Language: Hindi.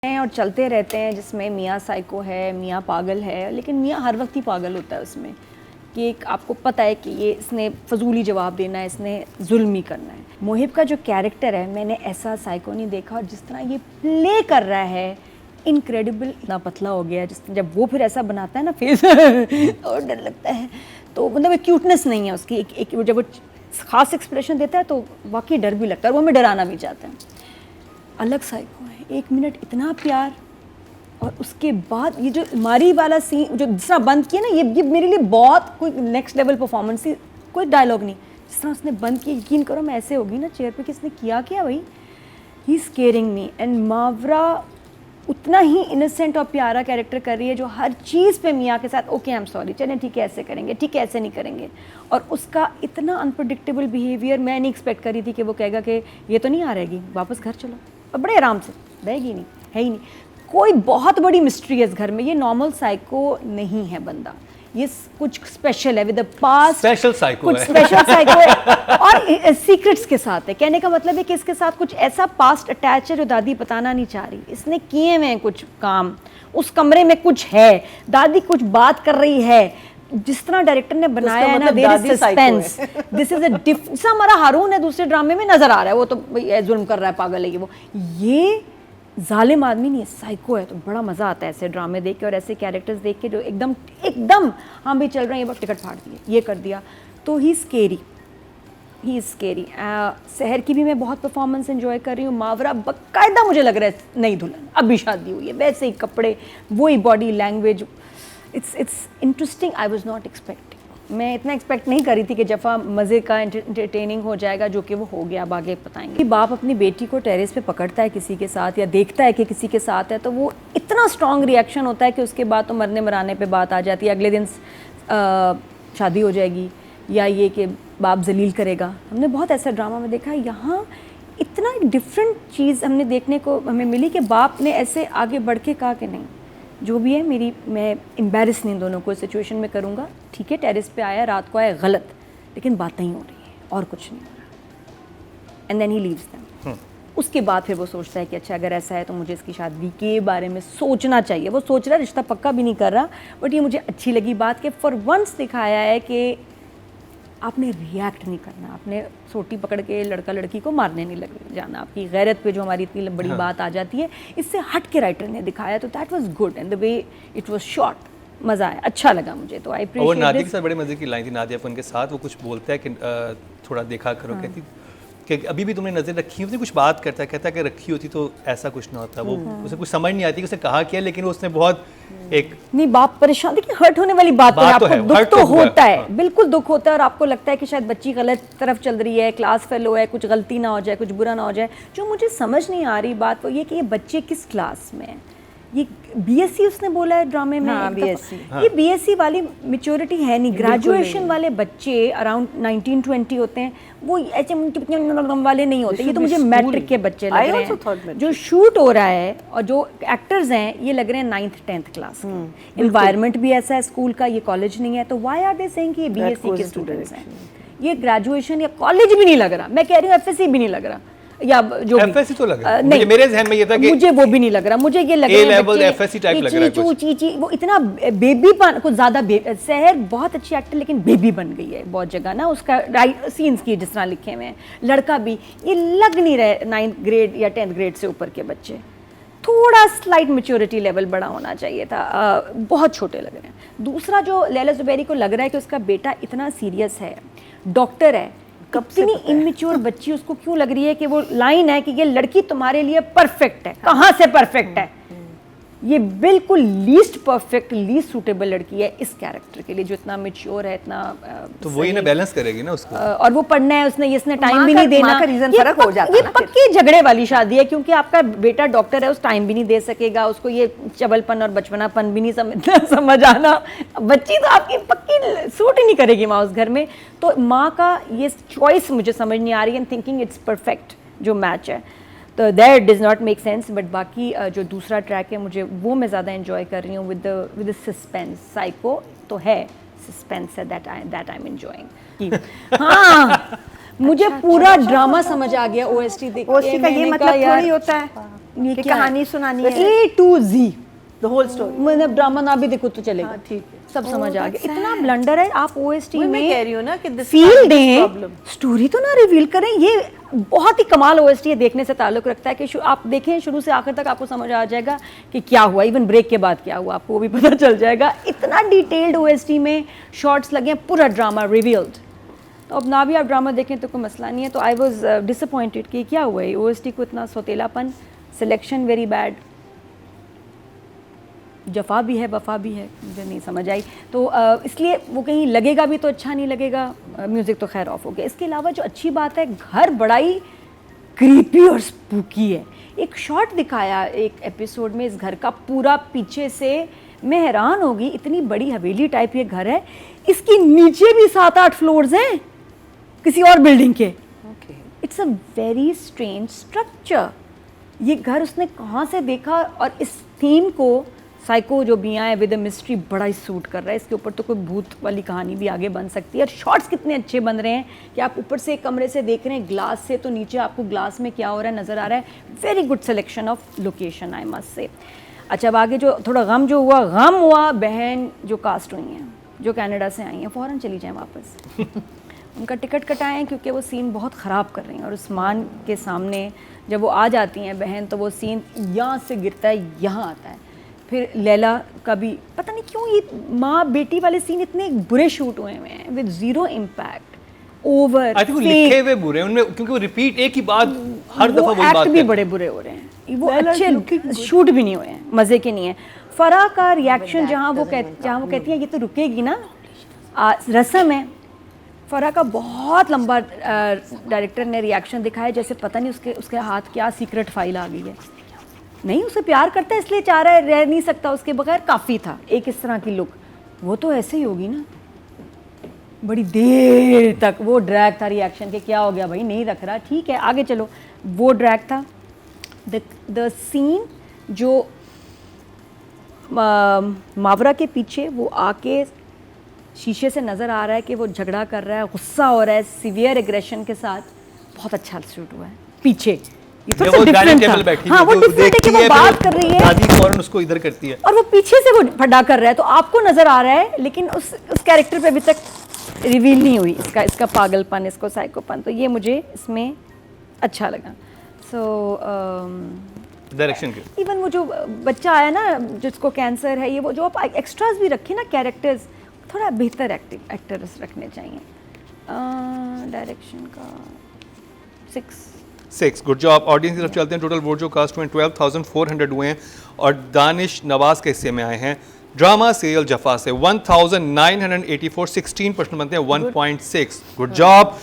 हैं और चलते रहते हैं, जिसमें मियाँ साइको है, मियाँ पागल है, लेकिन मियाँ हर वक्त ही पागल होता है उसमें कि एक आपको पता है कि ये इसने फजूली जवाब देना है, इसने जुल्म ही करना है। मोहिब का जो कैरेक्टर है, मैंने ऐसा साइको नहीं देखा, और जिस तरह ये प्ले कर रहा है इनक्रेडिबल। इतना पतला हो गया है, जब वो फिर ऐसा बनाता है ना फेस और डर लगता है। तो मतलब एक क्यूटनेस नहीं है उसकी, एक जब वो खास एक्सप्रेशन देता है तो वाकई डर भी लगता है, और वो हमें डराना भी चाहता है। अलग साइको है, 1 मिनट इतना प्यार, और उसके बाद ये जो मारी वाला सीन जो जिस तरह बंद किया ना, ये मेरे लिए बहुत कोई नेक्स्ट लेवल परफॉर्मेंस थी। कोई डायलॉग नहीं, जिस तरह उसने बंद किया, यकीन करो मैं ऐसे होगी ना चेयर पे, किसने किया क्या भाई। He is caring me, and Mawra उतना ही इनोसेंट और प्यारा कैरेक्टर कर रही है, जो हर चीज़ पे मियाँ के साथ ओके आई एम सॉरी, चलें ठीक है ऐसे करेंगे, ठीक है ऐसे नहीं करेंगे। और उसका इतना अनप्रडिक्टेबल बिहेवियर, मैं नहीं एक्सपेक्ट करी थी कि वो कहेगा कि ये तो नहीं आ रहेगी, वापस घर चलो, और बड़े आराम से रहेगी, नहीं है ही नहीं। कोई बहुत बड़ी मिस्ट्री है इस घर में, ये नॉर्मल साइको नहीं है बंदा, ये कुछ स्पेशल है, with the past, special psycho कुछ है, स्पेशल साइको है, और सीक्रेट्स के साथ है। कहने का मतलब है कि इसके साथ कुछ ऐसा पास्ट अटैच है जो दादी बताना नहीं चाह रही। इसने किए हुए हैं कुछ काम, उस कमरे में कुछ है, दादी कुछ बात कर रही है, जिस तरह डायरेक्टर ने बनाया है ना, there is suspense. This is जैसा हमारा हारून है दूसरे ड्रामे में नजर आ रहा है, वो तो भाई जुल्म कर रहा है, पागल है ये जालिम आदमी नहीं है, साइको है। तो बड़ा मज़ा आता है ऐसे ड्रामे देख के और ऐसे कैरेक्टर्स देख के जो एकदम हाँ भी चल रहे हैं, ये बस टिकट फाड़ दिए, ये कर दिया, तो ही स्केरी, ही इज़ स्केरी। सहर की भी मैं बहुत परफॉर्मेंस एंजॉय कर रही हूँ। मावरा बाकायदा मुझे लग रहा है नई दुल्हन, अभी शादी हुई है, वैसे ही कपड़े, वही body language, it's interesting. I was not expecting, मैं इतना एक्सपेक्ट नहीं करी थी कि जफ़ा मज़े का एंटरटेनिंग हो जाएगा, जो कि वो हो गया। अब आगे बताएंगे। बाप अपनी बेटी को टेरेस पे पकड़ता है किसी के साथ, या देखता है कि किसी के साथ है, तो वो इतना स्ट्रॉन्ग रिएक्शन होता है कि उसके बाद तो मरने मराने पे बात आ जाती है। अगले दिन शादी हो जाएगी, या ये कि बाप जलील करेगा। हमने बहुत ऐसा ड्रामा में देखा है। यहाँ इतना डिफरेंट चीज़ हमने देखने को हमें मिली कि बाप ने ऐसे आगे बढ़ के कहा कि नहीं, जो भी है मैं एम्बेरस नहीं दोनों को इस सिचुएशन में करूँगा। ठीक है, टेरेस पे आया, रात को आया, गलत, लेकिन बात नहीं हो रही है और कुछ नहीं हो रहा। And then he leaves them. उसके बाद फिर वो सोचता है कि अच्छा अगर ऐसा है तो मुझे इसकी शादी के बारे में सोचना चाहिए। वो सोच रहा है, रिश्ता पक्का भी नहीं कर रहा, बट ये मुझे अच्छी लगी बात कि फॉर वंस दिखाया है कि आपने रिएक्ट नहीं करना, आपने सोटी पकड़ के लड़का लड़की को मारने नहीं लग जाना। आपकी गैरत पे जो हमारी इतनी बड़ी बात आ जाती है, इससे हट के राइटर ने दिखाया, तो that was good, and the way it was shot, मज़ा आया, अच्छा लगा मुझे। तो आई अप्रिशिएट। और नादिया के साथ बड़े मजे की लाइन थी, नादिया अपन के साथ वो कुछ बोलता है कि थोड़ा देखा करो, कहती कि अभी भी तुमने नजर रखी होती, कुछ बात करता है, कहता है कि रखी होती तो ऐसा कुछ ना होता। वो उसे कुछ समझ नहीं आती कि उसने कहा क्या, लेकिन उसने बहुत एक नहीं, बाप परेशान, देखिए हर्ट होने वाली बात है, आपको दुख तो होता है, बिल्कुल दुख होता है, और आपको लगता है कि शायद बच्ची गलत तरफ चल रही है, क्लास फेलो है, कुछ गलती ना हो जाए, कुछ बुरा ना हो जाए। जो मुझे समझ नहीं आ रही बात वो ये कि ये बच्चे किस क्लास में है। ये बीएससी उसने बोला है ड्रामे में। हाँ, बीएससी। ये बीएससी वाली मैच्योरिटी है नहीं। ग्रेजुएशन वाले बच्चे अराउंड 19-20 होते हैं, वो ऐसे वाले नहीं होते। ये तो मुझे मैट्रिक के बच्चे लग रहे हैं। जो शूट हो रहा है और जो एक्टर्स हैं, ये लग रहे हैं 9th-10th क्लास के। एनवायरनमेंट भी ऐसा है स्कूल का, ये कॉलेज नहीं है, तो व्हाई आर दे सेइंग कि ये बीएससी के स्टूडेंट्स हैं। ये ग्रेजुएशन या कॉलेज भी नहीं लग रहा, मैं कह रही हूँ एफएससी भी नहीं लग रहा, या जो एफएससी तो लग रहा है। नहीं, मेरे ज़हन में ये था कि मुझे वो भी नहीं लग रहा, मुझे ये लग रहा है बच्चे एफएससी टाइप लग रहा है कुछ। चीची वो इतना बेबीपन, कुछ ज्यादा। सहर बहुत अच्छी एक्टर, लेकिन बेबी बन गई है बहुत जगह ना, उसका सीन्स की जिस तरह लिखे हुए हैं। लड़का भी ये लग नहीं रहे 9th ग्रेड या 10th ग्रेड से ऊपर के बच्चे, थोड़ा स्लाइट मैच्योरिटी लेवल बड़ा होना चाहिए था। बहुत छोटे लग रहे हैं। दूसरा जो लैला ज़ुबैरी को लग रहा है कि उसका बेटा इतना सीरियस है, डॉक्टर है, इतनी इमेच्योर बच्ची उसको क्यों लग रही है कि वो लाइन है कि ये लड़की तुम्हारे लिए परफेक्ट है। कहाँ से परफेक्ट है? ये बिल्कुल लीस्ट परफेक्ट, लीस्ट सूटेबल लड़की है इस कैरेक्टर के लिए, जो इतना मैच्योर है, इतना तो वही ना बैलेंस करेगी ना उसको। और वो पढ़ना है उसने, इसने टाइम भी नहीं देना। रीजन फर्क हो जाता है। ये पक्की झगड़े वाली शादी है, क्योंकि आपका बेटा डॉक्टर है, उस टाइम भी नहीं दे सकेगा, उसको ये चबलपन और बचपनापन भी नहीं समझ आना। बच्ची तो आपकी पक्की सूट ही नहीं करेगी माँ उस घर में। तो माँ का ये चॉइस मुझे समझ नहीं आ रही है, थिंकिंग इट्स परफेक्ट जो मैच है, तो that does not make sense. But बाकी जो दूसरा ट्रैक है, मुझे वो मैं ज़्यादा एंजॉय कर रही हूँ विद द सस्पेंस। साइको तो है, सस्पेंस है, दैट आई एम एंजॉयिंग। हाँ, मुझे पूरा ड्रामा समझ आ गया ओएसटी देख के। ओएसटी का ये मतलब थोड़ी होता है। ये कि क्या है? कहानी सुनानी है A to Z, the whole story. मतलब ड्रामा ना भी देखो तो चलेगा। हाँ, ठीक है। सब Oh, समझ आ that's गया। इतना sad. ब्लंडर है। आप OST वही में मैं कह रही हूँ ना कि this फील is दें, problem. स्टोरी तो ना रिवील करें। ये बहुत ही कमाल OST है, देखने से ताल्लुक रखता है कि आप देखें शुरू से आखिर तक, आपको समझ आ जाएगा कि क्या हुआ, इवन ब्रेक के बाद क्या हुआ, आपको वो भी पता चल जाएगा। इतना डिटेल्ड OST में शॉर्ट्स लगे हैं, पूरा ड्रामा रिवील्ड। तो अब ना भी आप ड्रामा देखें तो कोई मसला नहीं है। तो आई वॉज डिसअपॉइंटेड कि क्या हुआ है OST को इतना सौतेलापन, सिलेक्शन वेरी बैड, जफा भी है वफा भी है, मुझे नहीं समझ आई। तो इसलिए वो कहीं लगेगा भी तो अच्छा नहीं लगेगा। म्यूज़िक तो खैर ऑफ हो गया। इसके अलावा जो अच्छी बात है, घर बड़ा ही क्रीपी और स्पूकी है। एक शॉट दिखाया एक एपिसोड में इस घर का पूरा पीछे से, मैं हैरान होगी, इतनी बड़ी हवेली टाइप ये घर है, इसकी नीचे भी 7-8 फ्लोर्स हैं किसी और बिल्डिंग के। Okay. It's a very strange structure. ये घर उसने कहाँ से देखा? और इस थीम को साइको जो भी है विद अ मिस्ट्री बड़ा ही सूट कर रहा है। इसके ऊपर तो कोई भूत वाली कहानी भी आगे बन सकती है। और शॉट्स कितने अच्छे बन रहे हैं कि आप ऊपर से एक कमरे से देख रहे हैं ग्लास से, तो नीचे आपको ग्लास में क्या हो रहा है नज़र आ रहा है। Very good selection of location, I must say. अच्छा, अब आगे जो थोड़ा गम हुआ, बहन जो कास्ट हुई हैं, जो कनाडा से आई हैं, फ़ौरन चली जाएँ वापस। उनका टिकट कटाएं हैं क्योंकि वो सीन बहुत ख़राब कर रही हैं। और उस्मान के सामने जब वो आ जाती हैं बहन, तो वो सीन यहाँ से गिरता है, यहाँ आता है। फिर लैला का भी पता नहीं क्यों ये माँ बेटी वाले सीन इतने बुरे शूट हुए हैं with zero impact, over I think वो लिखे हुए बुरे हैं उनमें, क्योंकि वो रिपीट एक ही बात हर दफा वही बात एक्ट भी करते हैं। बड़े बुरे हो रहे हैं। वो अच्छे शूट भी नहीं हुए हैं, मज़े के नहीं है। फराह का रिएक्शन जहाँ वो कहती है ये तो रुकेगी ना, रस्म है। फराह का बहुत लंबा डायरेक्टर ने रिएक्शन दिखाया जैसे पता नहीं उसके हाथ क्या सीक्रेट फाइल आ गई है। नहीं, उसे प्यार करता है इसलिए चाह रहा है, रह नहीं सकता उसके बगैर। काफ़ी था एक इस तरह की लुक, वो तो ऐसे ही होगी ना। बड़ी देर तक वो ड्रैग था रिएक्शन के, क्या हो गया भाई, नहीं रख रहा, ठीक है आगे चलो। वो ड्रैग था। द सीन जो मावरा के पीछे वो आके शीशे से नज़र आ रहा है कि वो झगड़ा कर रहा है, गुस्सा हो रहा है सिवियर एग्रेशन के साथ, बहुत अच्छा शूट हुआ है। पीछे ये तो वो डाइनिंग डिफरेंट टेबल था। बैठी हाँ, वो डिफरेंट है कि वो बात कर रही है दादी फौरन उसको इधर करती है और वो पीछे से वो फटा कर रहा है, तो आपको नजर आ रहा है, लेकिन उस कैरेक्टर पे अभी तक रिवील नहीं हुई इसका पागलपन, इसको साइकोपन। तो ये मुझे इसमें अच्छा लगा। सो डायरेक्शन के। इवन वो जो बच्चा आया ना जिसको कैंसर है, ये वो जो आप एक्स्ट्राज भी रखे ना, कैरेक्टर्स थोड़ा बेहतर एक्टर्स रखने चाहिए। डायरेक्शन का 6 गुड जॉब। ऑडियंस की तरफ चलते हैं। टोटल वोट जो कास्ट हुए हैं 12,400 हुए हैं और दानिश नवाज के हिस्से में आए हैं ड्रामा सीरियल जफा से 1984, 16% बनते हैं 1.6। Good job.